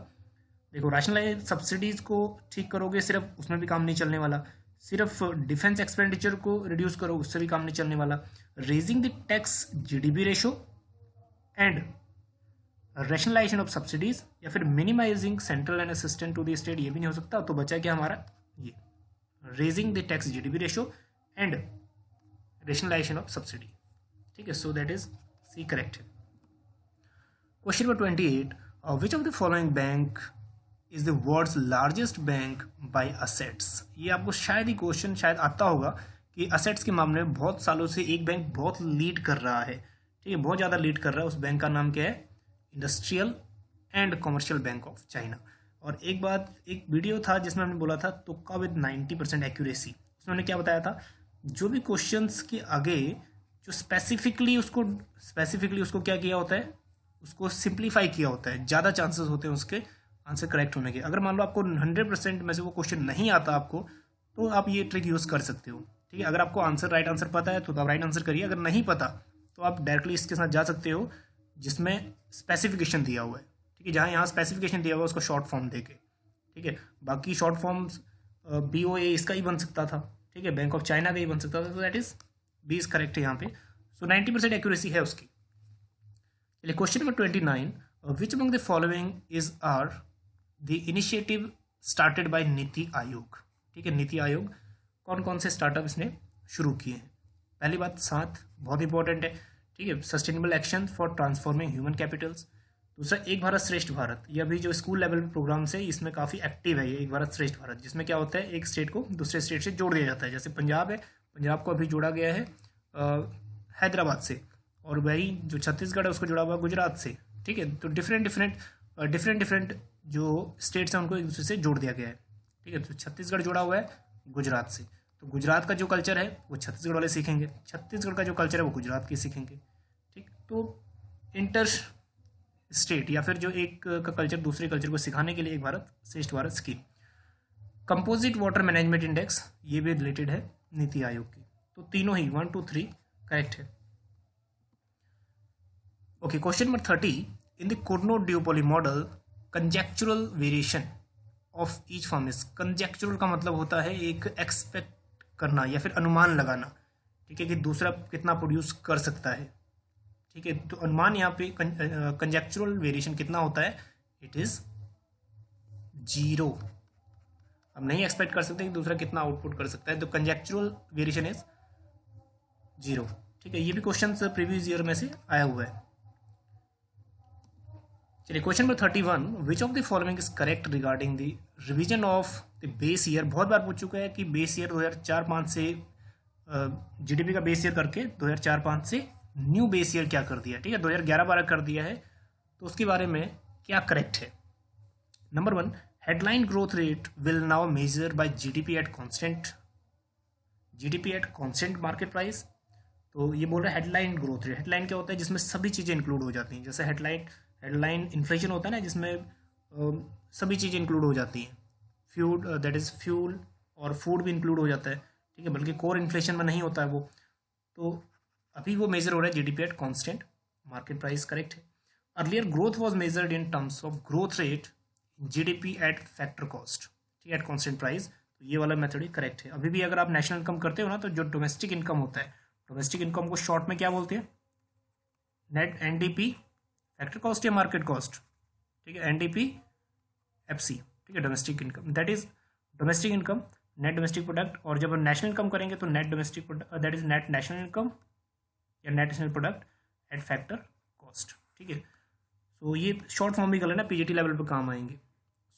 देखो, रैशनलाइज सब्सिडीज को ठीक करोगे सिर्फ, उसमें भी काम नहीं चलने वाला। सिर्फ डिफेंस एक्सपेंडिचर को रिड्यूस करो, उससे भी काम नहीं चलने वाला। Raising the tax GDP ratio and rationalisation of subsidies, या फिर minimising central and assistance to the state, ये भी नहीं हो सकता। तो बचा क्या हमारा? ये raising the tax GDP ratio and rationalisation of subsidy. ठीक है, so that is C correct है। Question number 28, which of the following bank is the world's largest bank by assets. ये आपको शायद ही क्वेश्चन शायद आता होगा कि असेट्स के मामले में बहुत सालों से एक बैंक बहुत लीड कर रहा है। ठीक है, बहुत ज़्यादा लीड कर रहा है। उस बैंक का नाम क्या है? Industrial and commercial bank of China. और एक बात, एक वीडियो था जिसमें हमने बोला था तुक्का विद 90% एक्यूरेसी। उसमें हमने क्या बताया था? जो भी क्वेश्चंस के आगे जो स्पेसिफिकली उसको क्या किया होता है? उसको सिंप्लीफाई किया होता है, ज़्यादा चांसेस होते हैं उसके आंसर करेक्ट होने के। अगर मान लो आपको 100% में से वो क्वेश्चन नहीं आता आपको, तो आप ये ट्रिक यूज़ कर सकते हो। ठीक है, अगर आपको राइट आंसर पता है तो आप राइट आंसर करिए, अगर नहीं पता तो आप डायरेक्टली इसके साथ जा सकते हो जिसमें स्पेसिफिकेशन दिया हुआ है। ठीक है, जहाँ यहाँ स्पेसिफिकेशन दिया हुआ है उसको शॉर्ट फॉर्म देके। ठीक है, बाकी शॉर्ट फॉर्म्स BOA इसका ही बन सकता था। ठीक है, बैंक ऑफ चाइना का ही बन सकता था। तो that is B is correct है यहाँ पे। सो 90% एक्यूरेसी है उसकी। चलिए question number 29, which among the following is are the initiative started by NITI Aayog. ठीक है, नीति आयोग कौन कौन से स्टार्टअप इसने शुरू किए हैं? पहली बात 7, बहुत इंपॉर्टेंट है। ठीक है, sustainable action for transforming human Capitals. दूसरा, एक भारत श्रेष्ठ भारत। ये अभी जो स्कूल लेवल प्रोग्राम्स है इसमें काफ़ी एक्टिव है ये एक भारत श्रेष्ठ भारत, जिसमें क्या होता है? एक स्टेट को दूसरे स्टेट से जोड़ दिया जाता है। जैसे पंजाब है, पंजाब को अभी जोड़ा गया है हैदराबाद से, और वही जो छत्तीसगढ़ है उसको जुड़ा हुआ गुजरात से। ठीक है, तो डिफरेंट जो स्टेट्स हैं उनको एक दूसरे से जोड़ दिया गया है। ठीक है, तो छत्तीसगढ़ जुड़ा हुआ है गुजरात से, तो गुजरात का जो कल्चर है वो छत्तीसगढ़ वाले सीखेंगे, छत्तीसगढ़ का जो कल्चर है वो गुजरात के सीखेंगे। ठीक, तो इंटर स्टेट या फिर जो एक का कल्चर दूसरे कल्चर को सिखाने के लिए Ek Bharat Shreshtha Bharat scheme. Composite water management index, ये भी रिलेटेड है नीति आयोग की। तो तीनों ही 1, 2, 3 करेक्ट है। Okay, question number 30, in the Cournot duopoly model conjectural variation of each firm is, conjectural का मतलब होता है एक एक्सपेक्ट करना या फिर अनुमान लगाना, ठीक है, कि दूसरा कितना प्रोड्यूस कर सकता है, ठीक है। तो अनुमान यहाँ पे कंजेक्चुरल वेरिएशन कितना होता है, इट इज 0। हम नहीं एक्सपेक्ट कर सकते कि दूसरा कितना आउटपुट कर सकता है, तो कंजेक्चुरल वेरिएशन इज 0, ठीक है। ये भी क्वेश्चन प्रीवियस ईयर में से आया हुआ है। चलिए question number 31, which of the following is correct regarding the revision of the base year. बहुत बार पूछ चुका है कि बेस ईयर 2004-05 से जीडीपी का बेस ईयर करके 2004-05 से न्यू बेस ईयर क्या कर दिया, ठीक है, 2011-12 कर दिया है, तो उसके बारे में क्या करेक्ट है। Number 1, headline growth rate will now measure by GDP at constant market price. तो ये बोल रहा है हेडलाइन ग्रोथ रेट। हेडलाइन क्या होता है, जिसमें सभी चीज़ें इंक्लूड हो जाती हैं, जैसे हेडलाइन इन्फ्लेशन होता है ना, जिसमें सभी चीज़ें इंक्लूड हो जाती हैं, फ्यूल दैट इज़ फ्यूल और फूड भी इंक्लूड हो जाता है, ठीक है, बल्कि कोर इन्फ्लेशन में नहीं होता है वो। तो अभी वो मेजर हो रहा है GDP at constant market price, correct है। Earlier growth was measured in terms of growth rate GDP at factor cost, ठीक है, एट कांस्टेंट प्राइस। तो ये वाला मेथड ही करेक्ट है। अभी भी अगर आप नेशनल इनकम करते हो ना, तो जो डोमेस्टिक इनकम होता है, डोमेस्टिक इनकम को शॉर्ट में क्या बोलते हैं, नेट एनडीपी फैक्टर कॉस्ट या मार्केट कॉस्ट, ठीक है, एनडीपी एफसी, ठीक है, domestic income, that is domestic income, net domestic product. और जब हम नेशनल इनकम करेंगे तो net domestic product, that is net national income या net national product at factor cost, ठीक है। सो ये शॉर्ट फॉर्म भी कर लेना, पीजीटी लेवल पर काम आएंगे।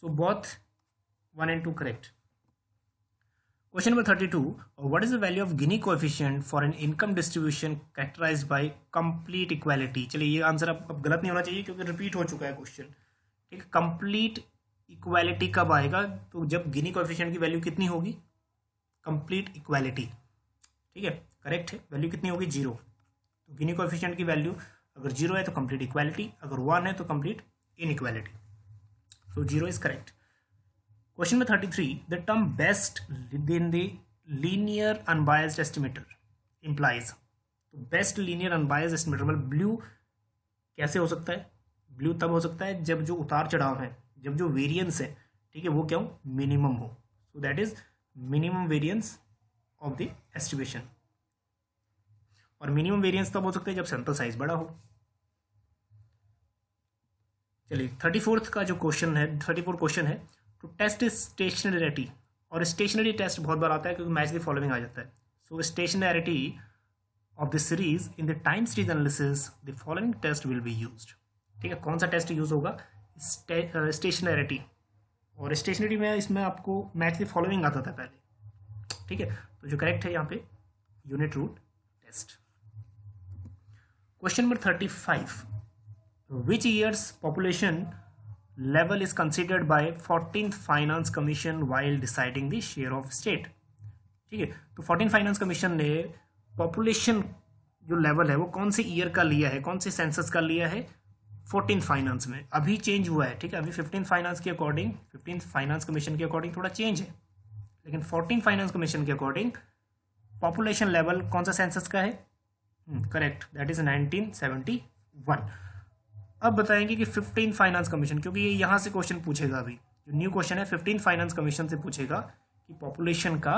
So both 1 and 2 correct. Question number 32, what is the value of Gini coefficient for an income distribution characterised by complete equality. चलिए ये आंसर अब गलत नहीं होना चाहिए क्योंकि रिपीट हो चुका है क्वेश्चन, ठीक है। कंप्लीट इक्वालिटी कब आएगा, तो जब गिनी कोएफिशिएंट की वैल्यू कितनी होगी, कंप्लीट इक्वालिटी, ठीक है, करेक्ट है। वैल्यू कितनी होगी, 0। तो गिनी कोएफिशिएंट की वैल्यू अगर 0 है तो कंप्लीट इक्वालिटी, अगर 1 है तो complete inequality. So 0 is correct. Question number 33, the term best with the linear unbiased estimator implies. तो बेस्ट लीनियर अनबायस्ड एस्टिमेटर मतलब ब्लू कैसे हो सकता है, ब्लू तब हो सकता है जब जो उतार चढ़ाव है, जब जो वेरिएंस है, ठीक है, वो क्या हो, मिनिमम हो। सो that is minimum variance of the estimation. और मिनिमम वेरिएंस तब हो सकता है जब सैंपल साइज बड़ा हो। चलिए 34th का जो क्वेश्चन है, 34 क्वेश्चन है, टू टेस्ट स्टेशनरिटी। और स्टेशनरी टेस्ट बहुत बार आता है क्योंकि मैच द फॉलोइंग आ जाता है। So stationarity of the series in the time series analysis the following test will be used, ठीक है। कौन सा टेस्ट यूज होगा, स्टेशनरिटी। और स्टेशनरी में इसमें आपको मैच द फॉलोइंग आता था पहले, ठीक है। तो जो करेक्ट है यहाँ पे unit root test. Question number 35, which year's population level is considered by 14th finance commission while deciding the share of state, ठीक है। तो 14th फाइनेंस कमीशन ने पॉपुलेशन जो लेवल है वो कौन से ईयर का लिया है, कौन से सेंसस का लिया है, 14th फाइनेंस में। अभी चेंज हुआ है, ठीक है, अभी 15th फाइनेंस के अकॉर्डिंग, 15th फाइनेंस कमीशन के अकॉर्डिंग थोड़ा चेंज है, लेकिन 14th फाइनेंस कमीशन के अकॉर्डिंग पॉपुलेशन लेवल कौन सा सेंसस का है, करेक्ट, दैट इज 1971। अब बताएंगे कि 15th फाइनेंस कमीशन, क्योंकि ये यहाँ से क्वेश्चन पूछेगा, अभी जो न्यू क्वेश्चन है 15th फाइनेंस कमीशन से पूछेगा कि पॉपुलेशन का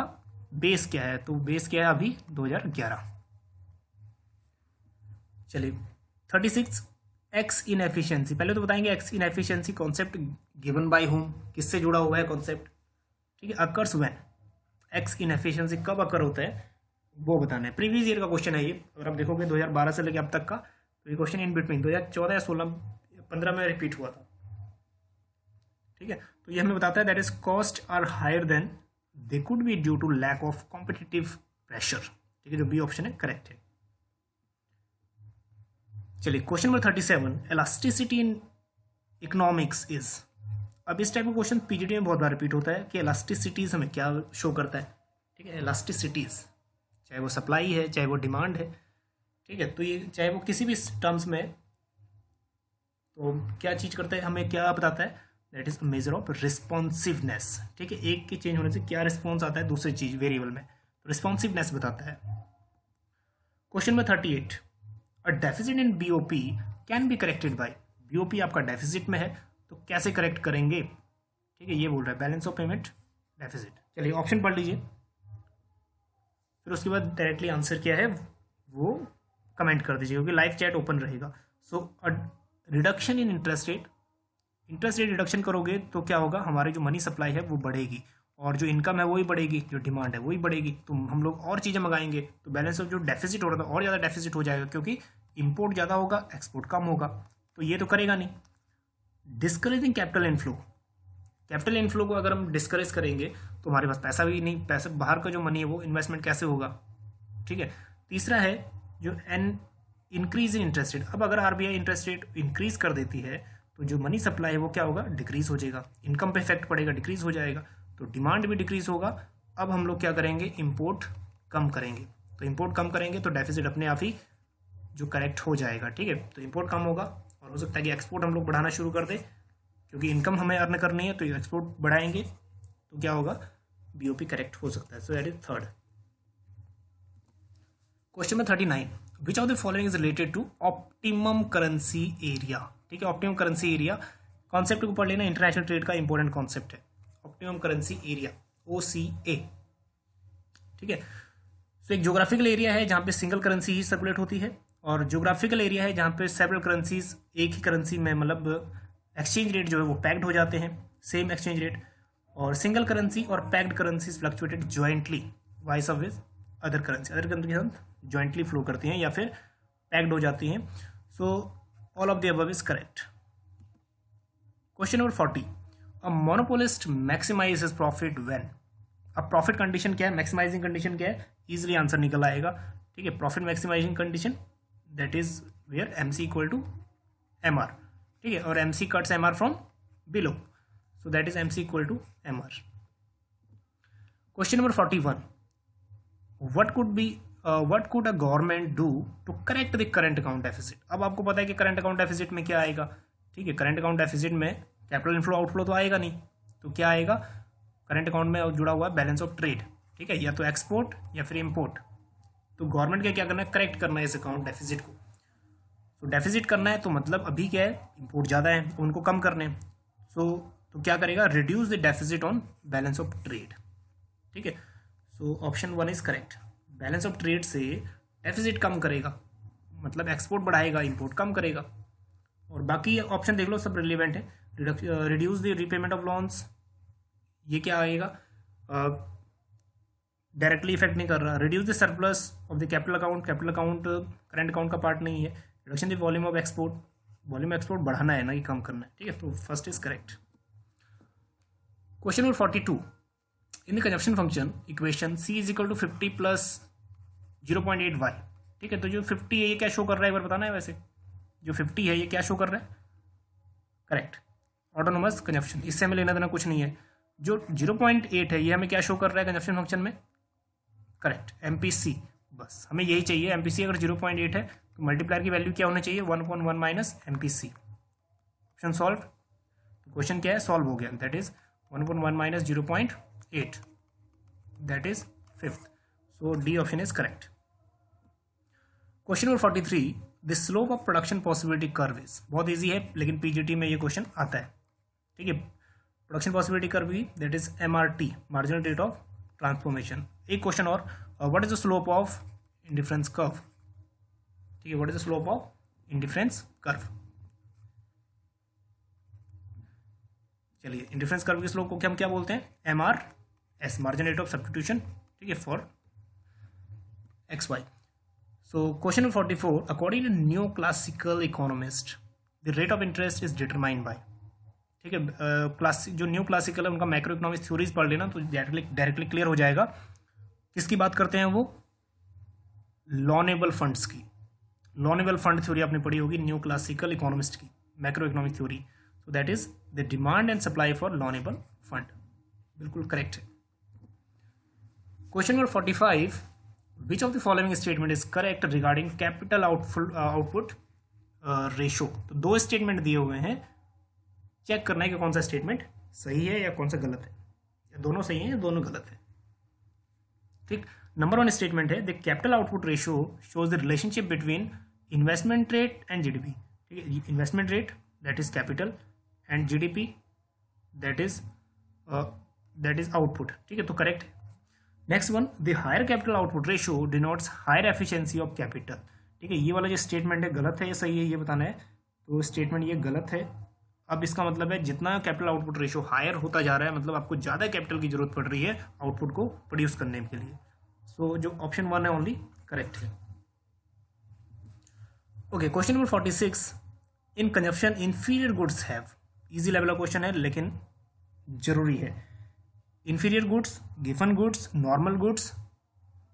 बेस क्या है। तो बेस क्या है अभी 2011। चलिए 36, एक्स इनएफिशिएंसी। पहले तो बताएंगे x inefficiency concept given by home, किससे जुड़ा हुआ है कॉन्सेप्ट, ठीक है। अकर्स व्हेन, एक्स इनएफिशिएंसी कब अकर होता है वो बताना है। प्रीवियस ईयर का क्वेश्चन है ये, अगर आप देखोगे 2012 से लेकर अब तक का, तो ये क्वेश्चन इन बिटवीन 2014 या 16-15 में रिपीट हुआ था, ठीक है। तो ये हमें बताता है that is cost are higher than they could be due to lack of competitive pressure, ठीक है, जो बी ऑप्शन है करेक्ट है। चलिए question number 37, elasticity in economics is. अब इस टाइप का क्वेश्चन पीजीटी में बहुत बार रिपीट होता है कि इलास्टिसिटीज हमें क्या शो करता है, ठीक है। इलास्टिसिटीज चाहे वो सप्लाई है चाहे वो डिमांड है, ठीक है, तो ये चाहे वो किसी भी टर्म्स में, तो क्या चीज़ करता है, हमें क्या बताता है, that is measure of responsiveness, ठीक है। एक के चेंज होने से क्या रिस्पॉन्स आता है दूसरी चीज वेरिएबल में, तो रिस्पॉन्सिवनेस बताता है। Question number 38, a deficit in BOP can be corrected bye. BOP आपका डेफिसिट में है तो कैसे करेक्ट करेंगे, ठीक है, ये बोल रहा है बैलेंस ऑफ पेमेंट डेफिसिट। चलिए ऑप्शन पढ़ लीजिए, फिर उसके बाद डायरेक्टली आंसर क्या है वो कमेंट कर दीजिए, क्योंकि लाइव चैट ओपन रहेगा। So reduction in interest rate reduction करोगे तो क्या होगा, हमारी जो मनी सप्लाई है वो बढ़ेगी, और जो इनकम है वही बढ़ेगी, जो डिमांड है वही बढ़ेगी, तो हम लोग और चीज़ें मंगाएंगे, तो बैलेंस ऑफ जो डेफिसिट हो रहा था और ज़्यादा डेफिसिट हो जाएगा, क्योंकि इंपोर्ट ज़्यादा होगा, एक्सपोर्ट कम होगा, तो ये तो करेगा नहीं। डिस्करेजिंग कैपिटल इनफ्लो को अगर हम डिस्करेज करेंगे तो हमारे पास पैसा भी नहीं, पैसा बाहर का जो मनी है वो इन्वेस्टमेंट कैसे होगा, ठीक है। तीसरा है जो इंक्रीज इन इंटरेस्ट रेट। अब अगर आरबीआई इंटरेस्ट रेट इंक्रीज कर देती है तो जो मनी सप्लाई है वो क्या होगा, डिक्रीज हो जाएगा, इनकम पे इफेक्ट पड़ेगा, डिक्रीज हो जाएगा, तो डिमांड भी डिक्रीज होगा। अब हम लोग क्या करेंगे, इंपोर्ट कम करेंगे, तो इंपोर्ट कम करेंगे तो डेफिसिट अपने आप ही जो करेक्ट हो जाएगा, ठीक है। तो इंपोर्ट कम होगा, और हो सकता है कि एक्सपोर्ट हम लोग बढ़ाना शुरू कर दें, क्योंकि इनकम हमें अर्न करनी है, तो एक्सपोर्ट बढ़ाएंगे तो क्या होगा, बीओपी करेक्ट हो सकता है। So that is third. Question number 39, which of the following is related to optimum currency area. ठीक है, ऑप्टिमम करेंसी एरिया कॉन्सेप्ट को पढ़ लेना, इंटरनेशनल ट्रेड का इंपॉर्टेंट कॉन्सेप्ट है, ऑप्टिमम करेंसी एरिया OCA, ठीक है। तो एक ज्योग्राफिकल एरिया है जहाँ पे सिंगल करेंसी ही सर्कुलेट होती है, और ज्योग्राफिकल एरिया है जहाँ पे सेवरल करेंसीज एक ही करेंसी में, मतलब एक्सचेंज रेट जो है वो पैक्ड हो जाते हैं, सेम एक्सचेंज रेट, और सिंगल करेंसी और packed currencies fluctuated jointly vice of with other currency के साथ जॉइंटली फ्लो करती हैं या फिर पैक्ड हो जाती हैं। So all of the above is correct. Question number 40, a monopolist maximise his profit when. अब प्रॉफिट कंडीशन क्या है, मैक्सिमाइजिंग कंडीशन क्या है, इजिली आंसर निकल आएगा, ठीक है। Profit maximising condition that is where MC equal to MR, ठीक है, और MC cuts MR from below, so that is MC equal to MR। Question number 41, what could a government do to correct the current account deficit। अब आपको पता है कि current account deficit में क्या आएगा, ठीक है, करंट अकाउंट डेफिसिट में कैपिटल इनफ्लो आउटफ्लो तो आएगा नहीं, तो क्या आएगा, करंट अकाउंट में जुड़ा हुआ बैलेंस ऑफ ट्रेड, ठीक है, या तो एक्सपोर्ट या फिर इम्पोर्ट। तो गवर्नमेंट का क्या करना है, करेक्ट करना है इस अकाउंट डेफिसिट को। तो डेफिसिट करना है तो मतलब अभी क्या है, इम्पोर्ट ज़्यादा है तो उनको कम करने, तो क्या करेगा, reduce the deficit on balance of trade, ठीक है। So option 1 is correct, balance of trade से डेफिसिट कम करेगा, मतलब एक्सपोर्ट बढ़ाएगा, इंपोर्ट कम करेगा, और बाकी ऑप्शन देख लो सब रिलेवेंट है। Reduce the repayment of loans, ये क्या आएगा, डायरेक्टली इफेक्ट नहीं कर रहा। Reduce the surplus of the capital account current account का पार्ट नहीं है। Reduction the volume of export बढ़ाना है ना कि कम करना है, ठीक है, तो first is correct. Question number 42, in the consumption function equation C is equal to 50 plus 0.8y, ठीक है, तो जो 50 है ये क्या शो कर रहा है, एक बार बताना है। वैसे जो 50 है ये क्या शो कर रहा है, करेक्ट, ऑटोनोमस कंजप्शन, इससे हमें लेना देना कुछ नहीं है। जो 0.8 है ये हमें क्या शो कर रहा है कंजप्शन फंक्शन में, करेक्ट, MPC, बस हमें यही चाहिए। MPC अगर 0.8 है तो मल्टीप्लायर की वैल्यू क्या होना चाहिए, 1/1 माइनस MPC। ऑप्शन सॉल्व, तो क्वेश्चन क्या है, सॉल्व हो गया, that is 1/1 minus 0.8, that is 5th, so D option is correct. Question number 43, the slope of production possibility curve is, बहुत ईजी है लेकिन PGT में ये क्वेश्चन आता है, ठीक है। प्रोडक्शन पॉसिबिलिटी कर्व भी that is MRT, marginal rate of transformation. एक क्वेश्चन और, what is the slope of indifference curve, ठीक है, what is the slope of indifference curve. चलिए, इंडिफरेंस कर्व के स्लोप को हम क्या बोलते हैं, MRS, marginal rate of substitution, ठीक है, for XY। So question number 44, according to new classical economist the rate of interest is determined by, ठीक है, जो न्यू क्लासिकल है उनका मैक्रो इकोनॉमिक्स थ्योरीज पढ़ लेना तो डायरेक्टली क्लियर हो जाएगा। किसकी बात करते हैं वो, लॉनेबल फंड्स की, लॉनेबल फंड थ्योरी आपने पढ़ी होगी न्यू क्लासिकल इकोनॉमिस्ट की, macro economic theory, so that is the demand and supply for loanable fund, बिल्कुल करेक्ट है। Question number 45, which of the following statement is correct regarding capital output ratio. तो दो statement दिए हुए हैं, check करना है कि कौन सा स्टेटमेंट सही है या कौन सा गलत है, या दोनों सही है या दोनों गलत है, ठीक। नंबर 1 स्टेटमेंट है, the capital output ratio shows the relationship between investment rate and GDP, ठीक है, investment rate that is capital and GDP that is that is output. ठीक है, तो करेक्ट है। Next one, the higher capital output ratio denotes higher efficiency of capital. ठीक है, ये वाला जो स्टेटमेंट है गलत है या सही है ये बताना है। तो स्टेटमेंट ये गलत है। अब इसका मतलब है जितना कैपिटल आउटपुट रेशियो हायर होता जा रहा है मतलब आपको ज़्यादा कैपिटल की जरूरत पड़ रही है आउटपुट को प्रोड्यूस करने के लिए। सो जो ऑप्शन 1 है ओनली करेक्ट है। Okay, question number 46, in consumption inferior goods have. Easy level का क्वेश्चन है लेकिन जरूरी है। Inferior goods, given goods, normal goods,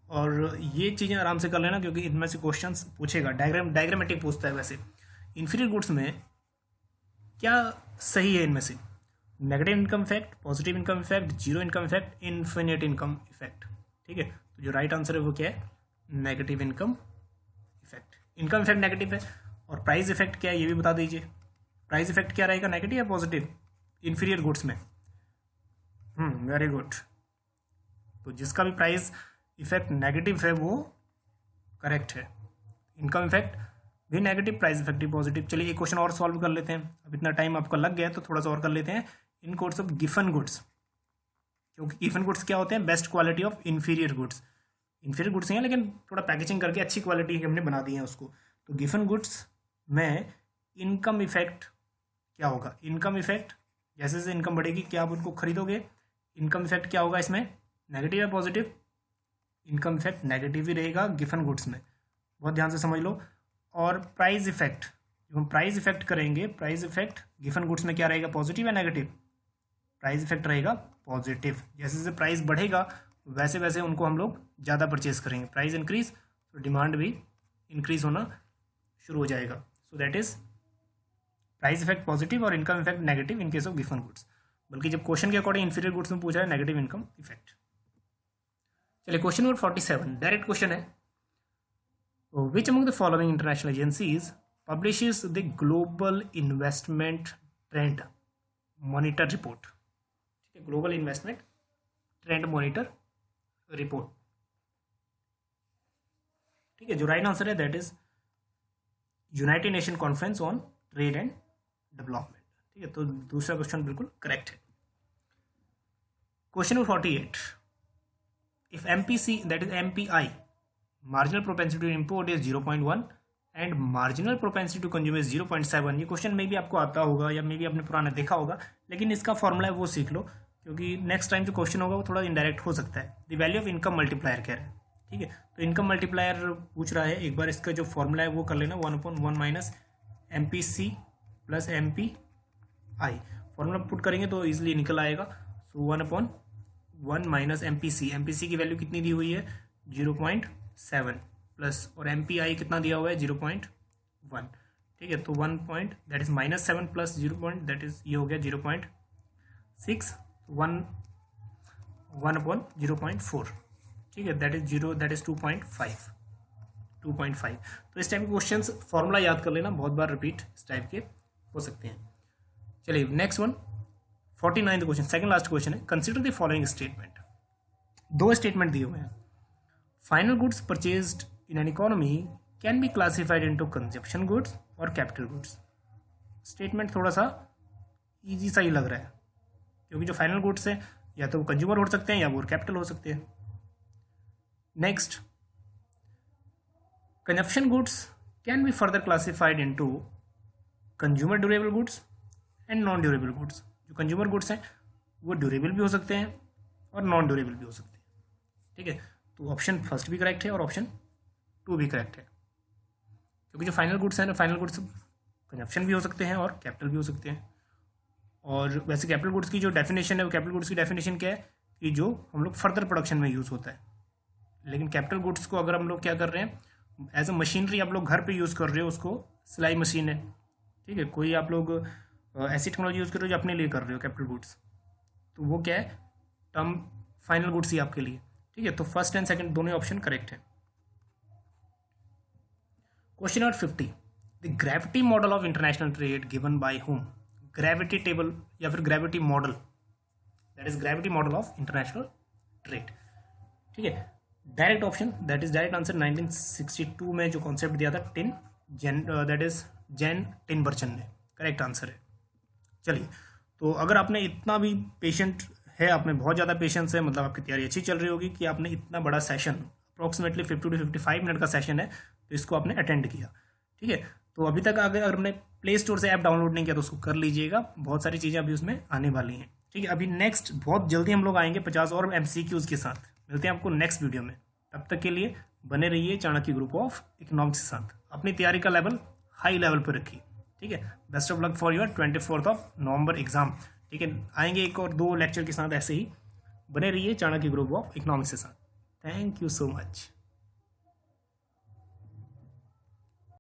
और ये चीज़ें आराम से कर लेना क्योंकि इनमें से क्वेश्चंस पूछेगा। डायग्रामेटिक पूछता है। वैसे इंफीरियर गुड्स में क्या सही है इनमें से? Negative income effect, positive income effect, zero income effect, infinite income effect. ठीक है, तो जो राइट आंसर है वो क्या है? Negative income effect. Income effect negative है। और प्राइस इफेक्ट क्या है ये भी बता दीजिए। प्राइस इफेक्ट क्या रहेगा, नेगेटिव या पॉजिटिव इंफीरियर गुड्स में? Very good. तो जिसका भी प्राइस इफेक्ट नेगेटिव है वो करेक्ट है। इनकम इफेक्ट भी नेगेटिव, प्राइस इफेक्ट भी पॉजिटिव। चलिए एक क्वेश्चन और सॉल्व कर लेते हैं। अब इतना टाइम आपका लग गया है तो थोड़ा सा और कर लेते हैं। इन कोर्स ऑफ गिवन गुड्स, क्योंकि गिवन गुड्स क्या होते हैं? Best quality of inferior goods. Inferior goods ही हैं लेकिन थोड़ा पैकेजिंग करके अच्छी क्वालिटी की हमने बना दी है उसको। तो गिवन गुड्स में इनकम इफेक्ट क्या होगा? इनकम इफेक्ट, जैसे जैसे इनकम बढ़ेगी क्या आप उनको खरीदोगे? इनकम इफेक्ट क्या होगा इसमें? नेगेटिव या पॉजिटिव? इनकम इफेक्ट नेगेटिव ही रहेगा गिवन गुड्स में, बहुत ध्यान से समझ लो। और प्राइस इफेक्ट, जब हम प्राइस इफेक्ट करेंगे, प्राइस इफेक्ट गिवन गुड्स में क्या रहेगा? पॉजिटिव या नेगेटिव? प्राइस इफेक्ट रहेगा पॉजिटिव। जैसे जैसे प्राइस बढ़ेगा वैसे वैसे उनको हम लोग ज़्यादा परचेज करेंगे। प्राइस इंक्रीज तो डिमांड भी इंक्रीज होना शुरू हो जाएगा। So that is price effect positive और income effect negative in case of गिवन गुड्स। बल्कि जब क्वेश्चन के अकॉर्डिंग इंफीरियर गुड्स में पूछा है नेगेटिव इनकम इफेक्ट। चलिए क्वेश्चन नंबर 47 डायरेक्ट क्वेश्चन है। Which among the following international agencies publishes the global investment trend monitor report? ठीक है, global investment trend monitor report. ठीक है, जो राइट आंसर है that is United Nation conference on trade and development. ठीक है, तो दूसरा क्वेश्चन बिल्कुल करेक्ट है। Question number 48, if MPC that is MPI marginal propensity to import is 0.1 and marginal propensity to consume is 0.7। ये question में भी आपको आता होगा या मे भी आपने पुराना देखा होगा, लेकिन इसका फॉर्मूला है वो सीख लो क्योंकि नेक्स्ट टाइम जो क्वेश्चन होगा वो थोड़ा इनडायरेक्ट हो सकता है। The value of income multiplier कह रहा है। ठीक है, तो इनकम मल्टीप्लायर पूछ रहा है। एक बार इसका जो फॉर्मूला है वो कर लेना, 1/1 minus MPC plus MPI. Formula put करेंगे तो ईजिली निकल आएगा। सो 1/1 माइनस एमपीसी, एमपीसी की वैल्यू कितनी दी हुई है? 0.7 प्लस, और एमपीआई कितना दिया हुआ है? 0.1। ठीक है, तो 1 point that is -7 plus 0 point that is ये हो गया 0.6, 1/0.4। ठीक है, दैट इज 0 दैट इज 2.5। तो इस टाइप के क्वेश्चंस फॉर्मूला याद कर लेना, बहुत बार रिपीट इस टाइप के हो सकते हैं। चलिए next one, 49 question, second last question है। Consider the following statement. दो स्टेटमेंट दिए हुए हैं। Final goods purchased in an economy can be classified into consumption goods और कैपिटल गुड्स। स्टेटमेंट थोड़ा सा इजी सा ही लग रहा है क्योंकि जो फाइनल गुड्स है या तो वो कंज्यूमर हो सकते हैं या वो कैपिटल हो सकते हैं। Next, consumption goods can be further classified into consumer durable goods and non durable goods. जो कंज्यूमर गुड्स हैं वो ड्यूरेबल भी हो सकते हैं और नॉन ड्यूरेबल भी हो सकते हैं। ठीक है, तो ऑप्शन फर्स्ट भी करेक्ट है और ऑप्शन 2 भी करेक्ट है क्योंकि जो फाइनल गुड्स हैं ना, फाइनल गुड्स कंजप्शन भी हो सकते हैं और कैपिटल भी हो सकते हैं। और वैसे कैपिटल गुड्स की जो डेफिनेशन है वो कैपिटल गुड्स की डेफिनेशन क्या है कि जो हम लोग फर्दर प्रोडक्शन में यूज़ होता है। लेकिन कैपिटल गुड्स को अगर हम लोग क्या कर रहे हैं, एज अ मशीनरी आप लोग घर पे यूज़ कर रहे हो, उसको सिलाई मशीन है। ठीक है, कोई आप लोग ऐसी टेक्नोलॉजी यूज़ कर रहे हो जो अपने लिए कर रहे हो कैपिटल गुड्स, तो वो क्या है? टर्म फाइनल गुड्स ही आपके लिए। ठीक है, तो फर्स्ट एंड सेकंड दोनों ऑप्शन करेक्ट है। Question number 50, the gravity model of international trade given by whom? Gravity table या फिर gravity model, that is gravity model of international trade. ठीक है, direct option that is direct answer 1962 में जो concept दिया था Tin that is Jan Tinbergen ने, correct answer है। चलिए, तो अगर आपने इतना भी पेशेंट है आप में बहुत ज़्यादा पेशेंस है, मतलब आपकी तैयारी अच्छी चल रही होगी कि आपने इतना बड़ा सेशन, अप्रॉक्सीमेटली 50 to 55 मिनट का सेशन है, तो इसको आपने अटेंड किया। ठीक है, तो अभी तक अगर हमने प्ले स्टोर से ऐप डाउनलोड नहीं किया तो उसको कर लीजिएगा, बहुत सारी चीज़ें अभी उसमें आने वाली हैं। ठीक है, अभी नेक्स्ट बहुत जल्दी हम लोग आएंगे 50 और MCQs के साथ। मिलते हैं आपको नेक्स्ट वीडियो में, तब तक के लिए बने रहिए चाणक्य ग्रुप ऑफ इकोनॉमिक्स के साथ। अपनी तैयारी का लेवल हाई लेवल पर रखिए। ठीक है, best of luck for your 24 November exam. ठीक है, आएंगे एक और 2 लेक्चर के साथ ऐसे ही। बने रहिए चाणक्य ग्रुप ऑफ इकोनॉमिक्स के साथ। Thank you so much.